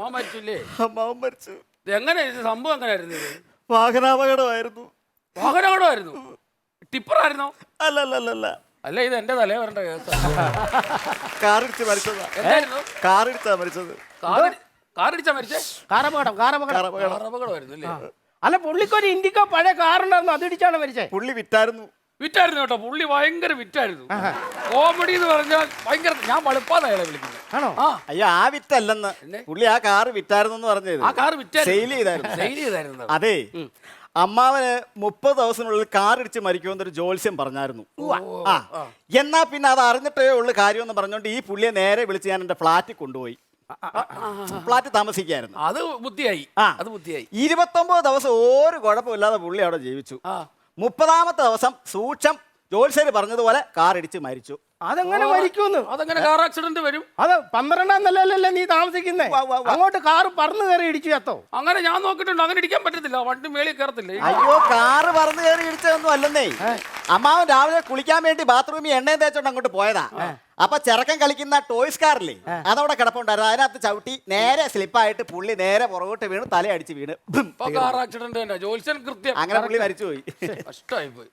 അമ്മ മരിച്ചില്ലേ? അമ്മാവൻ മരിച്ചു. എങ്ങനെ ഇത് സംഭവം എങ്ങനെയായിരുന്നു? ഇത് വാഹനാപകടമായിരുന്നു. വാഹനമായിരുന്നു? ടിപ്പറായിരുന്നോ? അല്ല, അല്ല, ഇത് എന്റെ തലേ വരേണ്ട കേസ്. കാറിടിച്ച് മരിച്ചതാ. എന്തായിരുന്നു? കാറിടിച്ചാ മരിച്ചത്. കാറിടിച്ചാ മരിച്ചേ? കാറപകടമായിരുന്നു അല്ലേ? അല്ല, പുള്ളിക്കൊരു ഇൻഡിക്കോ പഴയ കാറുണ്ടായിരുന്നു, അതിടിച്ചാണ് മരിച്ചേ. പുള്ളി വിറ്റായിരുന്നു കേട്ടോ. പുള്ളി ഭയങ്കര വിറ്റായിരുന്നു. കോമഡി എന്ന് പറഞ്ഞാൽ ഭയങ്കര. ഞാൻ വളുപ്പാന്നയാളെ വിളിക്കുന്നത്. ആണോ? അയ്യോ, ആ വിറ്റല്ലെന്ന്. പുള്ളി ആ കാറ് വിറ്റായിരുന്നു പറഞ്ഞത്. ആ കാറ് സെയിൽ ചെയ്തായിരുന്നു. അതെ, അമ്മാവന് 30 ദിവസത്തിനുള്ളിൽ കാറിടിച്ച് മരിക്കുമെന്നൊരു ജോത്സ്യം പറഞ്ഞായിരുന്നു. എന്നാ പിന്നെ അത് അറിഞ്ഞിട്ടേ ഉള്ളു കാര്യം എന്ന് പറഞ്ഞോണ്ട് ഈ പുള്ളിയെ നേരെ വിളിച്ച് ഞാൻ എന്റെ ഫ്ലാറ്റിൽ കൊണ്ടുപോയി. ഫ്ലാറ്റ് താമസിക്കായിരുന്നു. അത് ബുദ്ധിയായി. 29 ദിവസം ഒരു കുഴപ്പമില്ലാതെ പുള്ളി അവിടെ ജീവിച്ചു. 30ാമത്തെ ദിവസം സൂക്ഷം ജോത്സ്യര് പറഞ്ഞതുപോലെ കാറിടിച്ച് മരിച്ചു. അതെങ്ങനെ മരിക്കൂന്ന്? അതെങ്ങനെ കാർ ആക്സിഡന്റ് വരും? അത് 12ാം നിലയിലല്ലേ നീ താമസിക്കുന്നേ? അങ്ങോട്ട് കാറ് പറന്ന് കയറി ഇടിച്ചു ചത്തോ? അങ്ങനെ ഞാൻ നോക്കിയിട്ടുണ്ട്. അങ്ങനെ ഇടിക്കാൻ പറ്റത്തില്ല. വണ്ടി മേളിൽ കയറത്തില്ലേ? അയ്യോ, കാറ് പറന്ന് കയറി ഇടിച്ചതൊന്നും അല്ലെന്നേ. അമ്മാവൻ രാവിലെ കുളിക്കാൻ വേണ്ടി ബാത്റൂമിൽ എണ്ണയും തേച്ചോണ്ട് അങ്ങോട്ട് പോയതാ. അപ്പൊ ചെറുക്കൻ കളിക്കുന്ന ടോയ്സ് കാറില്ലേ, അതവിടെ കിടപ്പുണ്ടായിരുന്നു. അതിനകത്ത് ചവിട്ടി നേരെ സ്ലിപ്പായിട്ട് പുള്ളി നേരെ പുറകോട്ട് വീണ് തലയടിച്ച് വീണ് കാർ ആക്സിഡന്റ് തന്നെ. ജോത്സ്യൻ കൃത്യം. അങ്ങനെ പുള്ളി മരിച്ചുപോയി. കഷ്ടമായി പോയി.